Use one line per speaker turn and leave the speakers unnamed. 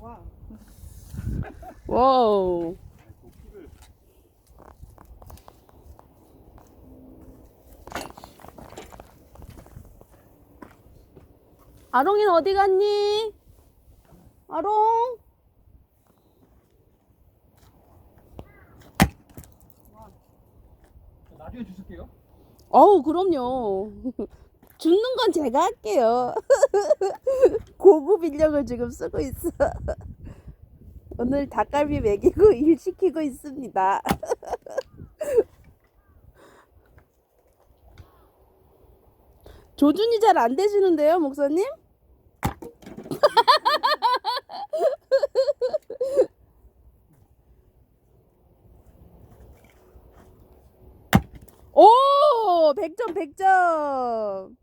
와.
와우. 아롱이는 어디 갔니? 아롱?
나중에 주실게요.
어우, 그럼요. 줍는 건 제가 할게요. 고급 인력을 지금 쓰고 있어. 오늘 닭갈비 먹이고 일 시키고 있습니다. 조준이 잘 안 되시는데요, 목사님? 오! 100점, 100점.